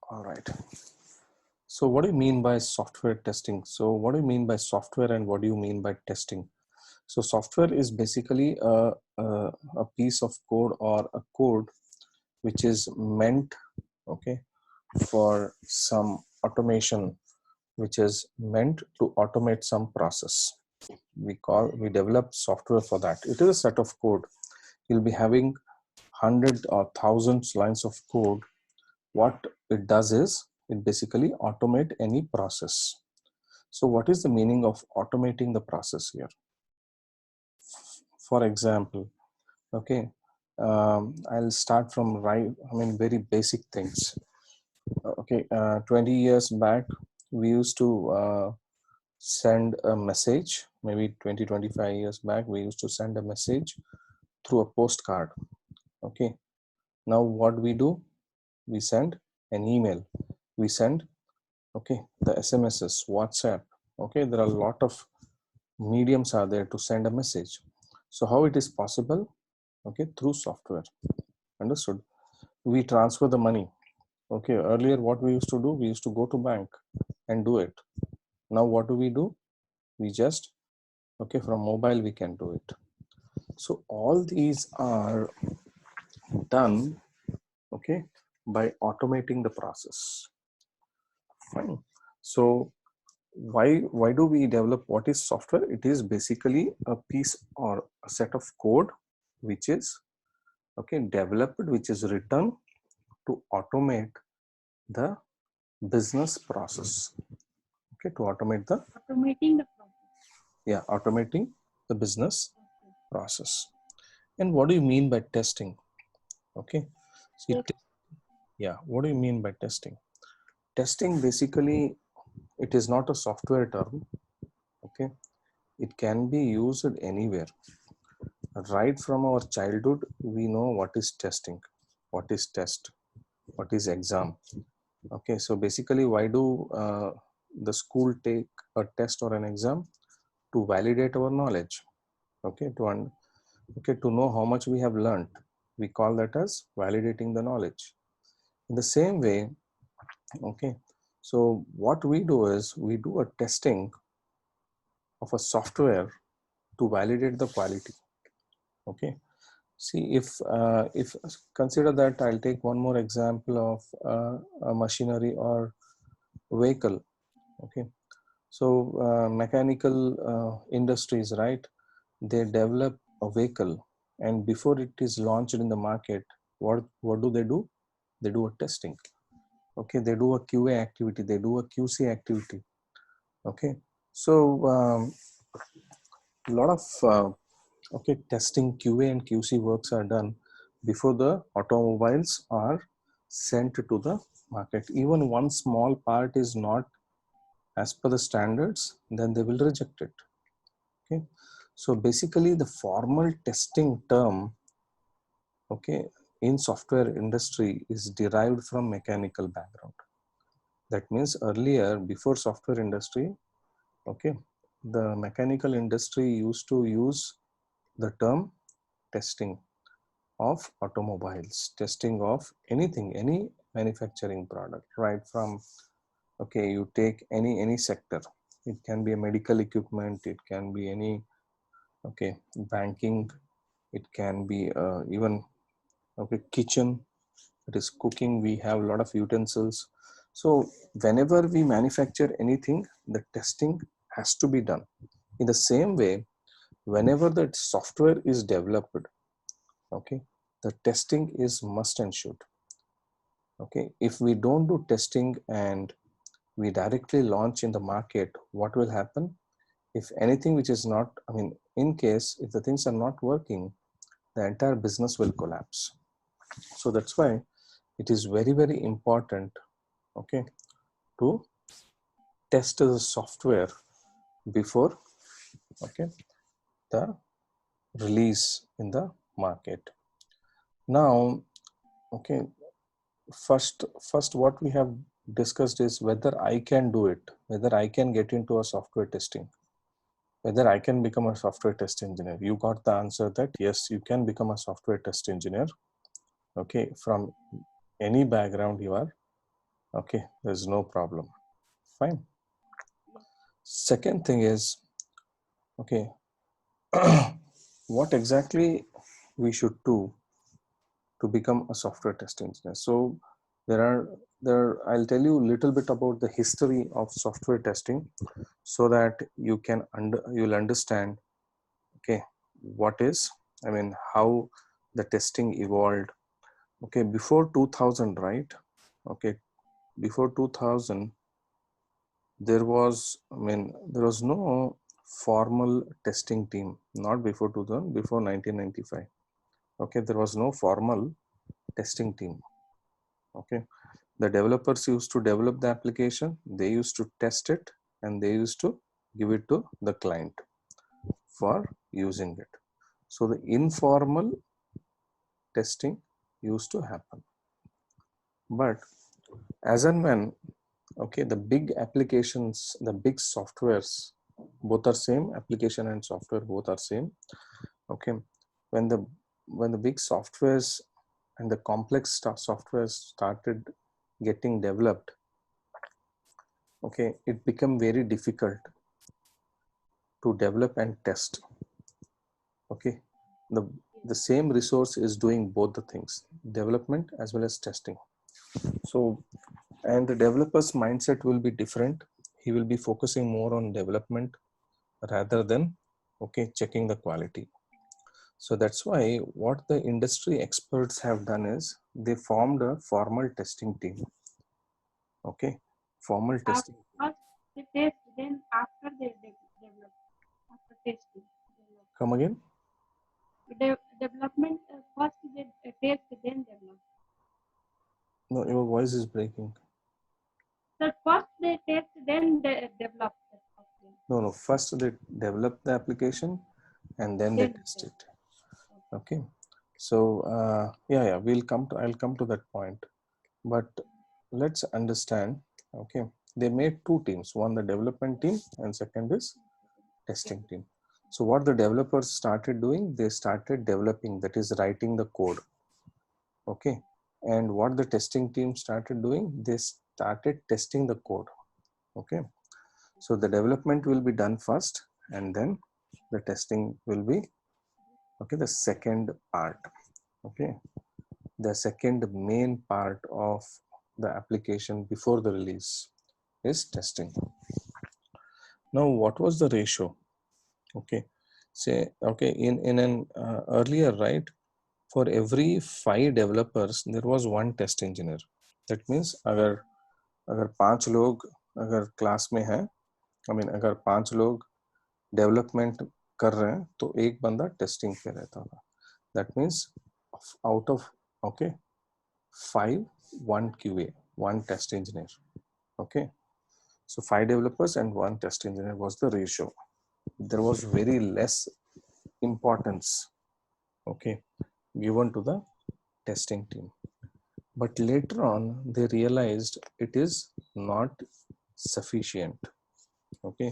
All right. So what do you mean by software testing? So what do you mean by software and what do you mean by testing? So software is basically a piece of code or a code which is meant, okay, for some automation, which is meant to automate some process. We develop software for that. It is a set of code. You'll be having hundreds or thousands lines of code. What it does is it basically automate any process. So what is the meaning of automating the process here? For example, okay, I'll start from very basic things. Okay, 20 years back, we used to send a message. Maybe 25 years back, we used to send a message through a postcard. Okay, now what we do? We send an email. We send, okay, the SMSs, WhatsApp. Okay, there are a lot of mediums are there to send a message. So how it is possible? Okay, through software. Understood? We transfer the money. Okay, earlier what we used to do, we used to go to bank and do it. Now what do? We just, okay, from mobile we can do it. So all these are done, okay, by automating the process. Fine. So why do we develop what is software? It is basically a piece or a set of code which is, okay, developed, which is written to automate the business process. Okay, to automate the Automating the process. automating the business process. And what do you mean by testing? Okay, see, what do you mean by testing? Testing basically, it is not a software term. Okay, it can be used anywhere. Right from our childhood, we know what is testing, what is test, what is exam. Okay, so basically, why do the school take a test or an exam? To validate our knowledge. Okay, to know how much we have learned. We call that as validating the knowledge. In the same way, okay, so what we do is we do a testing of a software to validate the quality. Okay, see, if consider that, I'll take one more example of a machinery or vehicle. Okay, so mechanical industries, right, they develop a vehicle, and before it is launched in the market, what do? They do a testing. Okay, they do a QA activity, they do a QC activity. Okay, so a lot of okay, testing, QA and QC works are done before the automobiles are sent to the market. Even one small part is not as per the standards, then they will reject it. Okay, so basically the formal testing term, okay, in software industry is derived from mechanical background. That means earlier, before software industry, okay, the mechanical industry used to use the term testing of automobiles, testing of anything, any manufacturing product, right from, okay, you take any sector. It can be a medical equipment, it can be any, okay, banking, it can be even, okay, kitchen, it is cooking, we have a lot of utensils. So whenever we manufacture anything, the testing has to be done. In the same way, whenever the software is developed, okay, the testing is must and should. Okay, if we don't do testing and we directly launch in the market, what will happen? If anything which is not, I mean, in case if the things are not working, the entire business will collapse. So that's why it is very, very important, okay, to test the software before, okay, the release in the market. Now, okay, first what we have discussed is whether I can do it, whether I can get into a software testing, whether I can become a software test engineer. You got the answer that yes, you can become a software test engineer, okay, from any background you are, Okay, there's no problem. Fine. Yes. Second thing is, okay, what exactly we should do to become a software test engineer. So there are I'll tell you a little bit about the history of software testing so that you'll understand, okay, what is, I mean, how the testing evolved. Okay, before 2000, right? Okay, before 2000 there was, I mean, there was no formal testing team. Not before 2000, before 1995. Okay, there was no formal testing team. Okay, the developers used to develop the application, they used to test it, and they used to give it to the client for using it. So the informal testing used to happen. But as and when, okay, the big applications, the big softwares, both are same, application and software both are same. Okay, when the big softwares and the complex softwares started getting developed, okay, it became very difficult to develop and test. Okay, the Yes. the same resource is doing both the things, development as well as testing. So, and the developer's mindset will be different. He will be focusing more on development rather than, okay, checking the quality. So that's why what the industry experts have done is they formed a formal testing team. Okay, formal testing. First they test, then after they develop. After testing, develop. Come again? Development first they test, then develop. No, your voice is breaking. So first they test, then they develop the software. No, no. First they develop the application and then they Then test test. it. Okay. Okay. So yeah, I'll come to that point. But let's understand. Okay, they made two teams. One the development team, and second is Yes. testing team. So what the developers started doing, they started developing, that is writing the code. Okay, and what the testing team started doing, they started testing the code. Okay, so the development will be done first, and then the testing will be, okay, the second part. Okay, the second main part of the application before the release is testing. Now what was the ratio? Okay, say, okay, in an earlier, right, for every 5 developers there was one test engineer. That means अगर अगर 5 लोग अगर class में हैं, I mean अगर 5 लोग development कर रहे हैं तो एक बंदा टेस्टिंग पे रहता था. That means out of, okay, 5, 1 QA, 1 test engineer. Okay, so 5 developers and 1 test engineer was the ratio. There was very less importance, okay, given to the testing team. But later on they realized it is not sufficient. Okay,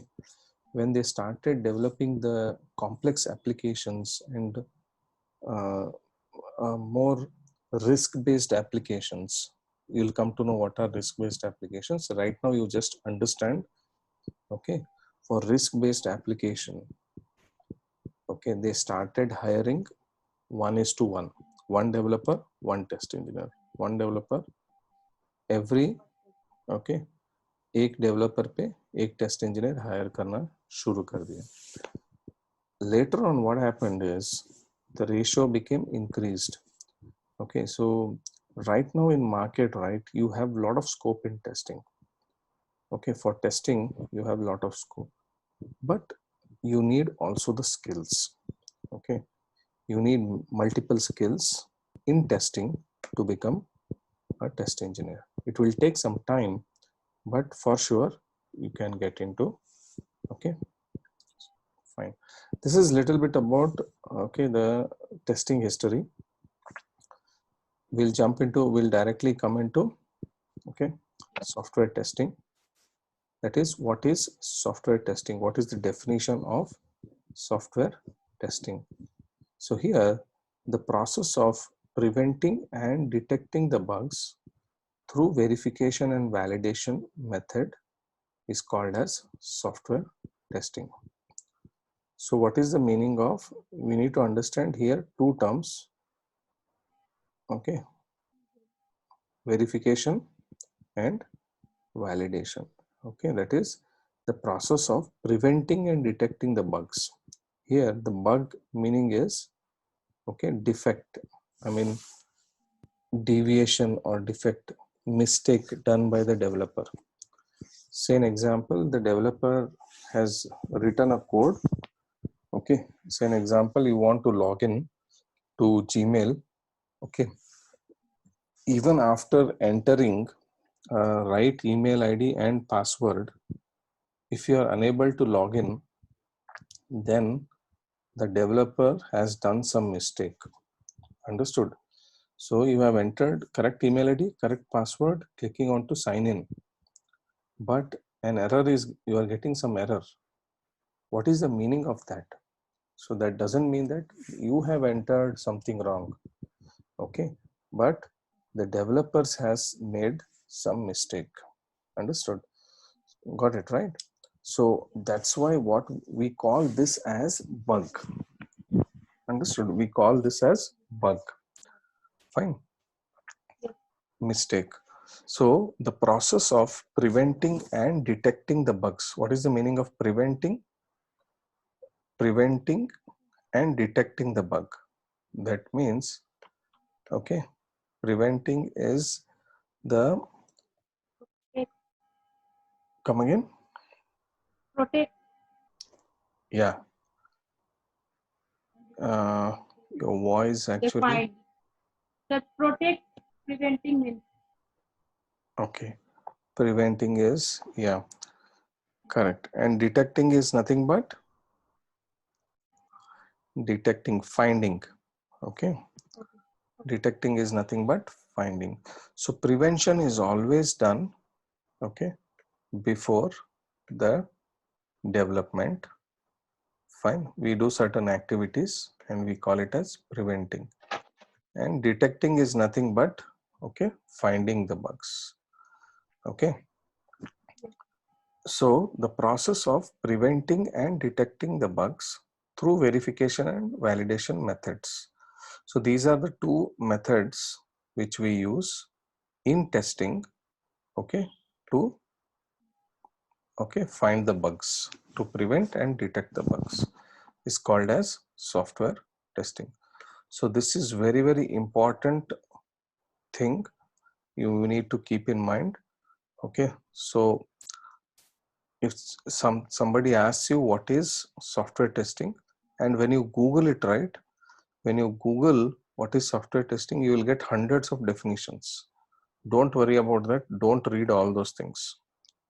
when they started developing the complex applications and uh, more risk-based applications, you'll come to know what are risk-based applications. Right now you just understand. Okay, for risk-based application, okay, they started hiring 1:1, one developer, one test engineer, one developer every, okay, एक developer पे एक test engineer hire करना शुरू कर दिया. Later on what happened is the ratio became increased. Okay, so right now in market, right, you have a lot of scope in testing. Okay, for testing you have a lot of scope, but you need also the skills. Okay, you need multiple skills in testing to become a test engineer. It will take some time, but for sure you can get into. Okay, fine. This is little bit about, okay, the testing history. We'll directly come into, okay, software testing. That is, what is software testing, what is the definition of software testing. So here, the process of preventing and detecting the bugs through verification and validation method is called as software testing. So what is the meaning of, we need to understand here two terms, okay, verification and validation. Okay, that is the process of preventing and detecting the bugs. Here the bug meaning is, okay, defect, I mean deviation or defect, mistake done by the developer. Say an example, the developer has written a code. Okay, say an example, you want to log in to Gmail. Okay, even after entering right email ID and password, if you are unable to log in, then the developer has done some mistake. Understood? So you have entered correct email ID, correct password, clicking on to sign in, but an error is, you are getting some error. What is the meaning of that? So that doesn't mean that you have entered something wrong. Okay, but the developers has made some mistake. Understood? Got it, right? So that's why what we call this as bug. Understood? We call this as bug. Fine. Yes. Mistake. So the process of preventing and detecting the bugs. What is the meaning of preventing? Preventing and detecting the bug. That means, okay, preventing is the, Protect. come again? Protect. Yeah. Uh, your voice actually. Defined. The protect, preventing means. Okay. Preventing is, yeah, correct. And detecting is nothing but detecting, finding. Okay. Okay. Detecting is nothing but finding. So prevention is always done, okay, before the development. Fine. We do certain activities and we call it as preventing. And detecting is nothing but, okay, finding the bugs. Okay. Yes. So the process of preventing and detecting the bugs through verification and validation methods. So these are the two methods which we use in testing, okay, to, okay, find the bugs, to prevent and detect the bugs, is called as software testing. So this is very, very important thing you need to keep in mind. Okay, so if somebody asks you what is software testing, and when you Google it, right, when you Google what is software testing, you will get hundreds of definitions. Don't worry about that, don't read all those things.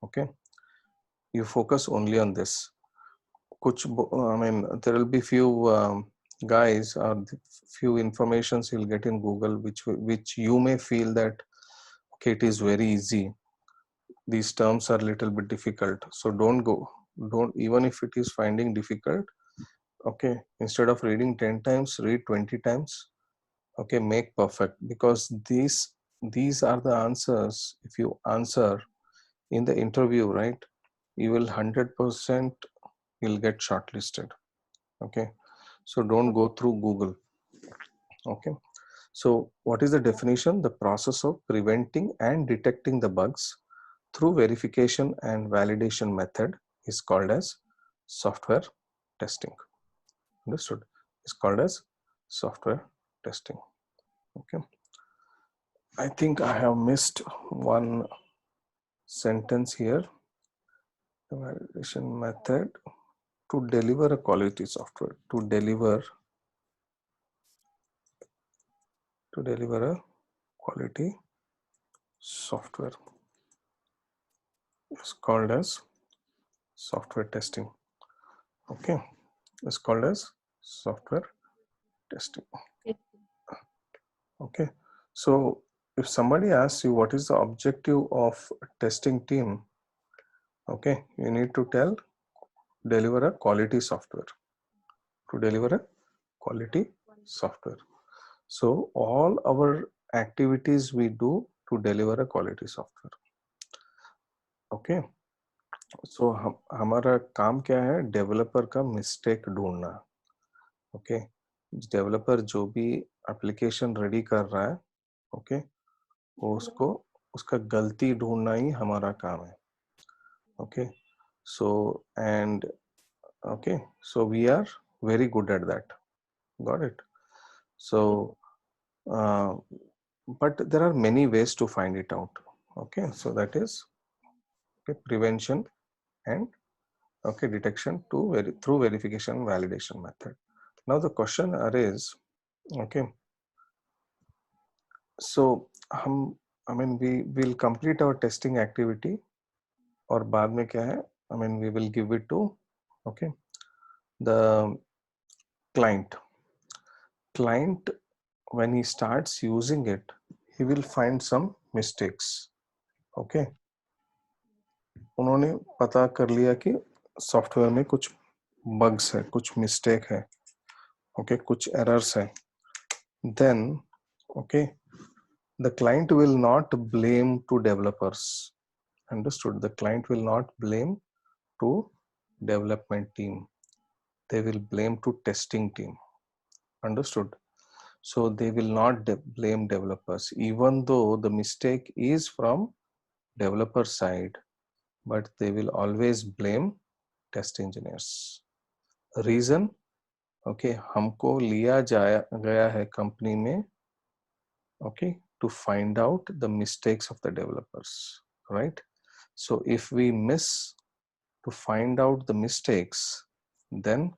Okay, you focus only on this. I mean, there will be few guys or few informations you'll get in Google which you may feel that okay, it is very easy, these terms are a little bit difficult, so don't, even if it is finding difficult, okay, instead of reading 10 times, read 20 times. Okay, make perfect, because these are the answers. If you answer in the interview, right, you will 100% you'll get shortlisted. Okay, so don't go through Google. Okay, so what is the definition? The process of preventing and detecting the bugs through verification and validation method is called as software testing. Understood? It's called as software testing. Okay, I think I have missed one sentence here. The validation method to deliver a quality software, to deliver a quality software is called as software testing. Okay, it's called as software testing. Testing. Okay, so if somebody asks you what is the objective of testing team, okay, you need to tell deliver a quality software, to deliver a quality software. So all our activities we do to deliver a quality software. Okay, so हमारा काम क्या है, developer का mistake ढूंढना. Okay, developer जो भी application ready कर रहा है, ओके, वो उसको उसका गलती ढूंढना ही हमारा काम है. Okay, so and okay, so we are very good at that. Got it? So uh, but there are many ways to find it out. Okay, so that is, okay, prevention and, okay, detection to through verification and validation method. Now the question arises, okay, so हम, I mean, we will complete our testing activity और बाद में क्या है, I mean, we will give it to, okay, the client. When he starts using it, he will find some mistakes. Okay, उन्होंने पता कर लिया कि सॉफ्टवेयर में कुछ बग्स है, कुछ मिस्टेक है, ओके, कुछ एरर्स है. Then, okay, the client will not blame to developers. Understood? The client will not blame to development team. They will blame to testing team. Understood? So they will not blame developers, even though the mistake is from developer side, but they will always blame test engineers. Reason, okay, हमको लिया गया है company में, okay, to find out the mistakes of the developers, right? So if we miss to find out the mistakes, then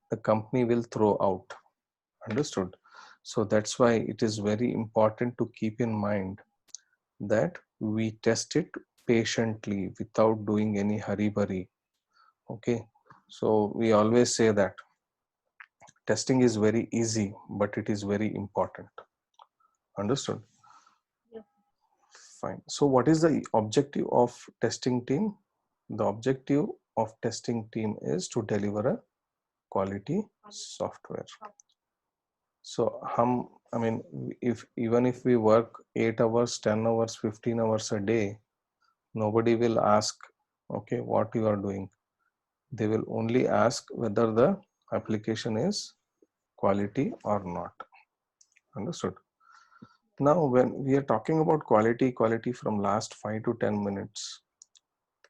the company will throw out. Understood? So that's why it is very important to keep in mind that we test it patiently without doing any hurry burry. Okay, so we always say that testing is very easy, but it is very important. Understood? Yes. Fine. So what is the objective of testing team? The objective of testing team is to deliver a quality software. So I mean, if even if we work 8 hours, 10 hours, 15 hours a day, nobody will ask, okay, what you are doing. They will only ask whether the application is quality or not. Understood? Now, when we are talking about quality from last 5 to 10 minutes,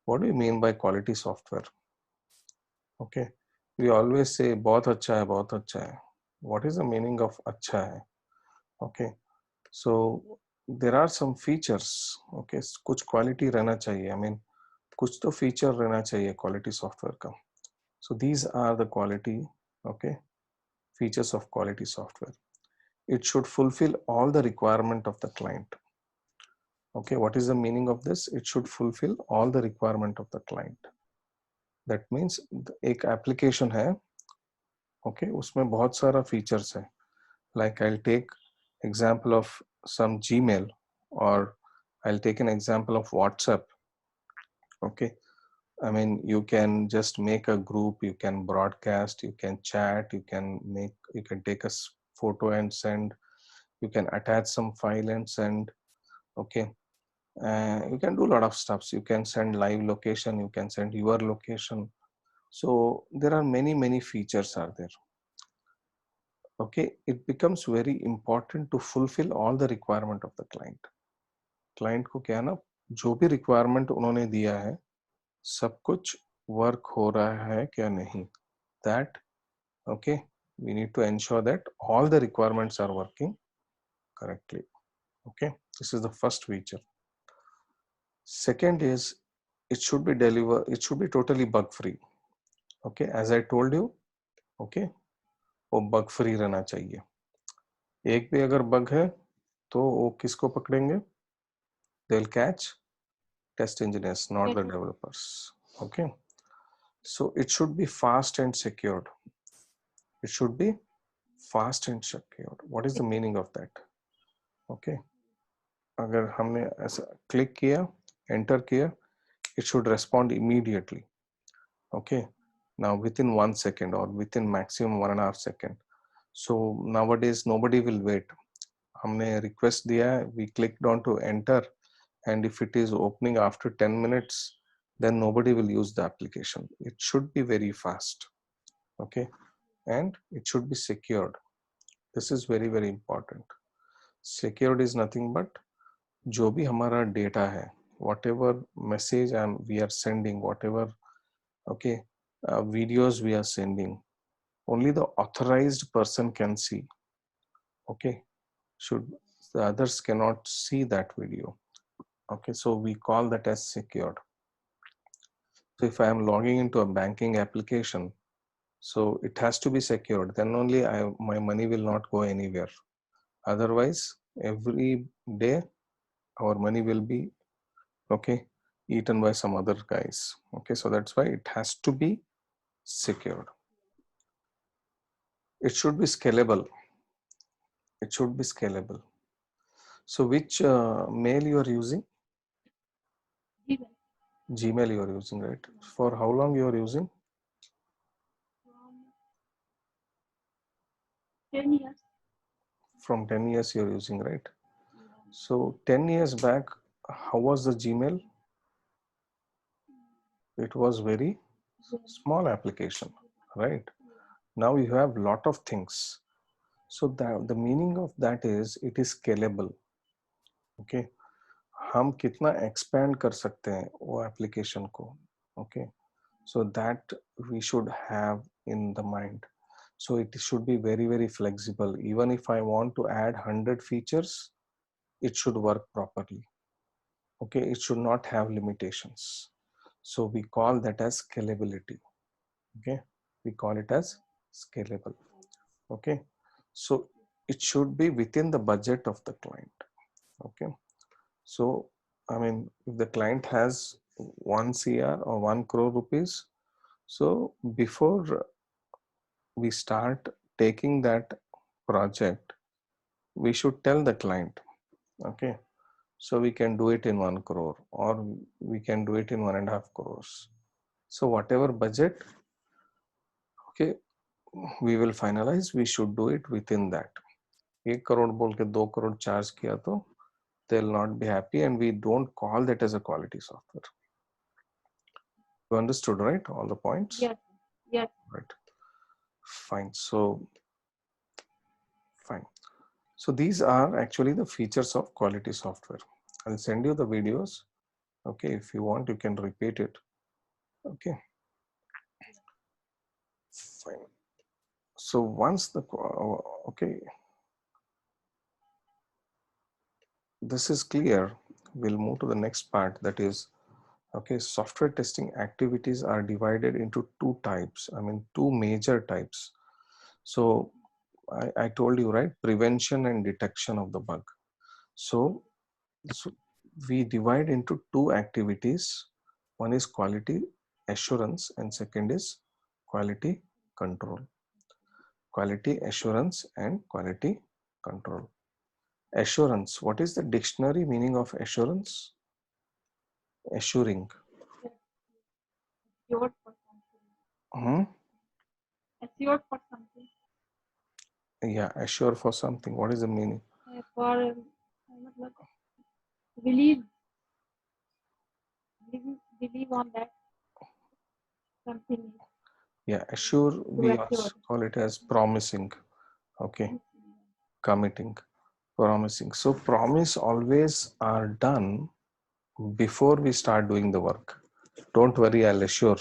what do you mean by quality software? Okay, we always say बहुत अच्छा है, बहुत अच्छा है. What is the meaning of अच्छा है? Okay, so there are some features. Okay, कुछ quality रहना चाहिए. I mean, कुछ तो feature रहना चाहिए quality software का. So these are the quality, okay, features of quality software. It should fulfill all the requirement of the client. Okay, what is the meaning of this? It should fulfill all the requirement of the client. That means एक application है, okay, उसमें बहुत सारा features है. Like I'll take example of some Gmail, or I'll take an example of WhatsApp. Okay, I mean, you can just make a group, you can broadcast, you can chat, you can take a photo and send, you can attach some file and send. Okay, you can do a lot of stuff. You can send live location, you can send your location. So there are many features are there. Okay, it becomes very important to fulfill all the requirement of the client. Client को क्या है ना, जो भी requirement उन्होंने दिया है, सब कुछ work हो रहा है क्या नहीं. That, okay, we need to ensure that all the requirements are working correctly. Okay, this is the first feature. Second is, it should be totally bug free. Okay, as I told you, okay, वो bug free रहना चाहिए. एक भी अगर bug है तो वो किसको पकड़ेंगे? They'll catch test engineers, not the developers. Okay, so it should be fast and secured. It should be fast and secured. What is the meaning of that? Okay, अगर हमने ऐसा क्लिक किया, एंटर किया, it should respond immediately. Okay, now within 1 second or within maximum 1.5 seconds. So nowadays nobody will wait. हमने request दिया है, we clicked on to enter, and if it is opening after 10 minutes, then nobody will use the application. It should be very fast, okay, and it should be secured. This is very very important. Secured is nothing but जो भी हमारा data है, whatever message we are sending, whatever, okay, videos we are sending, only the authorized person can see, okay, should the others cannot see that video, okay, so we call that as secured. So if I am logging into a banking application, so it has to be secured, then only my money will not go anywhere. Otherwise every day our money will be, okay, eaten by some other guys, okay, so that's why it has to be secured. It should be scalable. It should be scalable. So which mail you are using? Gmail. Gmail you are using, right? For how long you are using? From 10 years. From 10 years you are using, right? Yeah. So 10 years back, how was the Gmail? It was very Then, small application, right? Now you have lot of things. So the meaning of that is it is scalable, okay? हम कितना expand कर सकते हैं वो application को, okay? So that we should have in the mind. So it should be very very flexible. Even if I want to add 100 features, it should work properly, okay, it should not have limitations. So we call that as scalability, okay, we call it as scalable, okay. So it should be within the budget of the client, okay. So I mean, if the client has 1 cr or 1 crore rupees, so before we start taking that project, we should tell the client, okay, so we can do it in 1 crore or we can do it in 1.5 crores. So whatever budget, okay, we will finalize, we should do it within that. 1 crore बोल के 2 crore charge किया तो they'll not be happy, and we don't call that as a quality software. You understood, right, all the points? yes, yes. Right, fine. So fine. So these are actually the features of quality software. I'll send you the videos, okay, if you want you can repeat it, okay, fine. So once the okay, this is clear, we'll move to the next part, that is, okay, software testing activities are divided into two types, I mean two major types. So I told you, right, prevention and detection of the bug. So we divide into two activities. One is quality assurance and second is quality control. Quality assurance and quality control. Assurance, what is the dictionary meaning of assurance? Assuring. Assured for something. Hmm? Assured for something. Yeah, assure for something. What is the meaning? For मतलब believe, believe on that something Yeah, assure, to we assure. also call it as promising. Okay, committing, promising. So promise always are done before we start doing the work. Don't worry, I'll assure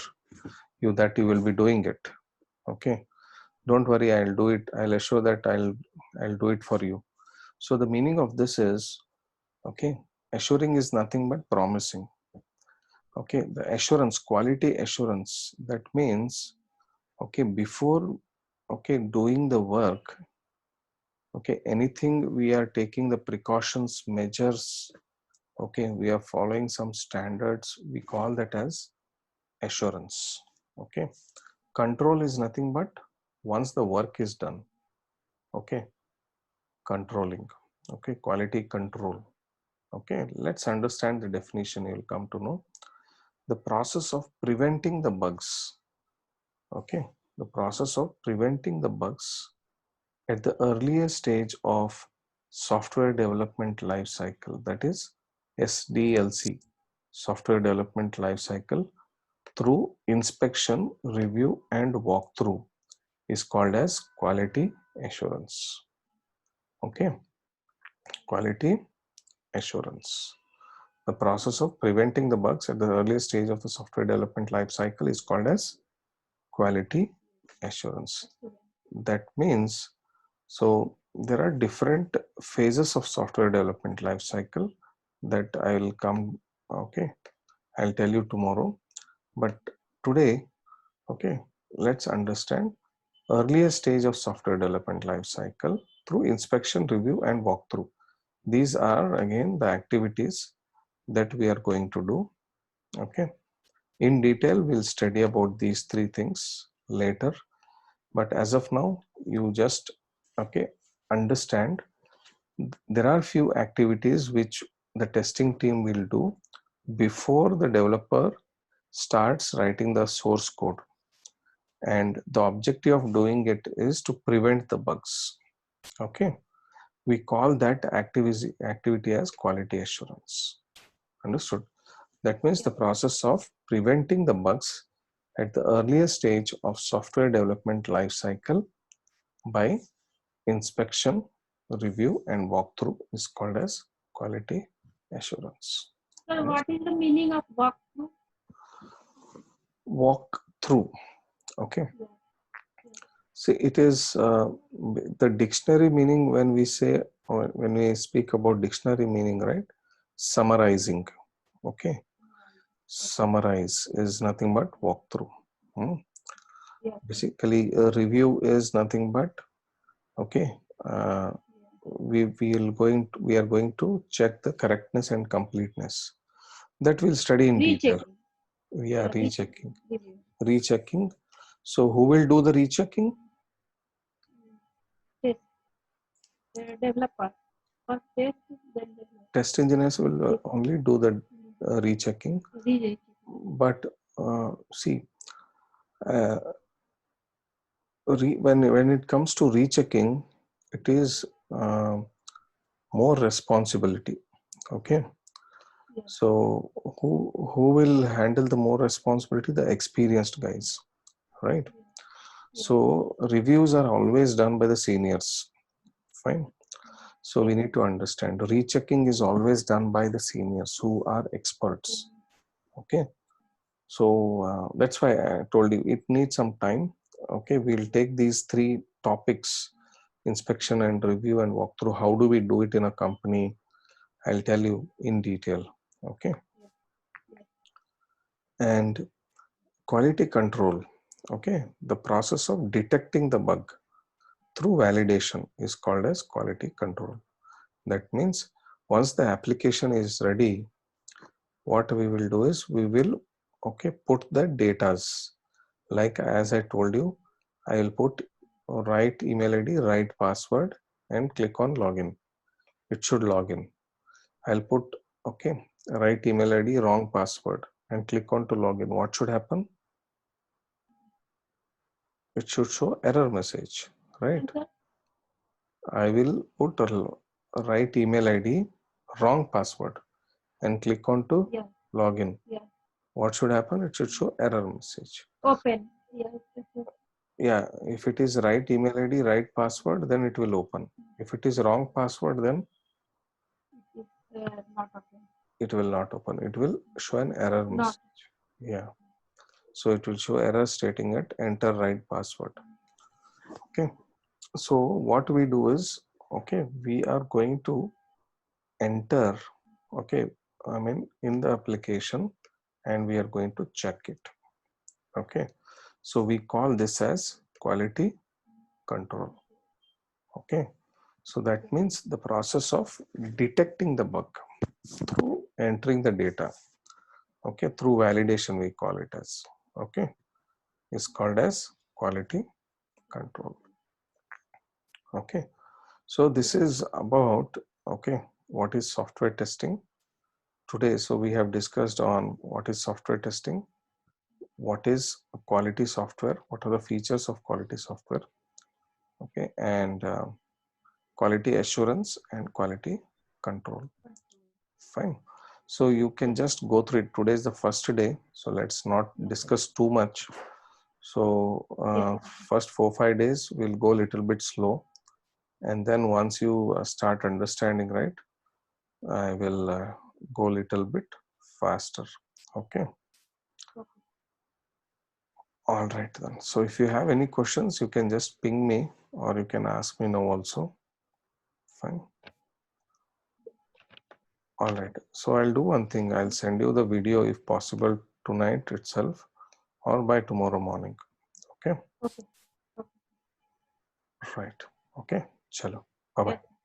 you that you will be doing it. Okay, don't worry, I'll do it. I'll assure that I'll do it for you. So the meaning of this is, okay, assuring is nothing but promising. Okay, the assurance, quality assurance, that means, okay, before, okay, doing the work, okay, anything we are taking the precautions, measures, okay, we are following some standards, we call that as assurance. Okay, control is nothing but once the work is done, okay, controlling, okay, quality control. Okay, let's understand the definition, you'll come to know. The process of preventing the bugs, okay, the process of preventing the bugs at the earliest stage of software development life cycle, that is SDLC, software development life cycle, through inspection, review and walkthrough is called as quality assurance. Okay, quality assurance. The process of preventing the bugs at the earliest stage of the software development life cycle is called as quality assurance. That means, so there are different phases of software development life cycle that I will come, okay, I'll tell you tomorrow. But today, okay, let's understand earliest stage of software development life cycle through inspection, review and walkthrough. These are again the activities that we are going to do. Okay, in detail we'll study about these three things later, but as of now you just, okay, understand there are few activities which the testing team will do before the developer starts writing the source code, and the objective of doing it is to prevent the bugs. Okay, we call that activity as quality assurance. Understood? That means the process of preventing the bugs at the earliest stage of software development life cycle by inspection, review and walkthrough is called as quality assurance. Sir, what is the meaning of walkthrough? Walk through. Okay. Yeah. See, it is the dictionary meaning when we say, or when we speak about dictionary meaning, right? Summarizing. Okay. Summarize is nothing but walkthrough. Yeah. Basically, a review is nothing but, okay. We are going to check the correctness and completeness. That we'll study in detail. Rechecking. Yeah, rechecking. Review. Rechecking. So who will do the rechecking? Test. Developer. First test, then developer. Test engineers will only do the rechecking. Rechecking. But see, uh, when it comes to rechecking, it is more responsibility. Okay. Yeah. So who will handle the more responsibility? The experienced guys, right? Yeah. So reviews are always done by the seniors. Fine. So we need to understand rechecking is always done by the seniors who are experts. Okay. So that's why I told you it needs some time. Okay, we'll take these three topics: inspection and review and walkthrough. How do we do it in a company? I'll tell you in detail. Okay. And quality control. Okay, the process of detecting the bug through validation is called as quality control. That means once the application is ready, what we will do is we will, okay, put the datas, like as I told you, I will put right email id, right password and click on login. It should log in. I'll put, okay, right email id, wrong password and click on to login. What should happen? It should show error message, right? I will put a right email id, wrong password and click on to login. What should happen? It should show error message. Open. Yeah, if it is right email id, right password, then it will open. If it is wrong password, then Not open. it will not open. It will show an error message. Yeah. So it will show error stating it enter right password. Okay. So what we do is, okay, we are going to enter, okay, I mean in the application, and we are going to check it. Okay. So we call this as quality control. Okay. So that means the process of detecting the bug through entering the data. Okay. Through validation, we call it as, okay, is called as quality control. Okay. So this is about, okay, what is software testing today. So we have discussed on what is software testing, what is quality software, what are the features of quality software. Okay. And quality assurance and quality control. control. Fine. So you can Yes, just go through it. Today is the first day, so let's not discuss too much. So yes, first 4 5 days we'll go a little bit slow, and then once you start understanding, right, I will go a little bit faster. Okay. okay, All right then. So if you have any questions, you can just ping me or you can ask me now also. Fine. All right. So I'll do one thing. I'll send you the video if possible tonight itself or by tomorrow morning. Okay. okay, okay. Right. Okay. Chalo. Bye bye. Yes.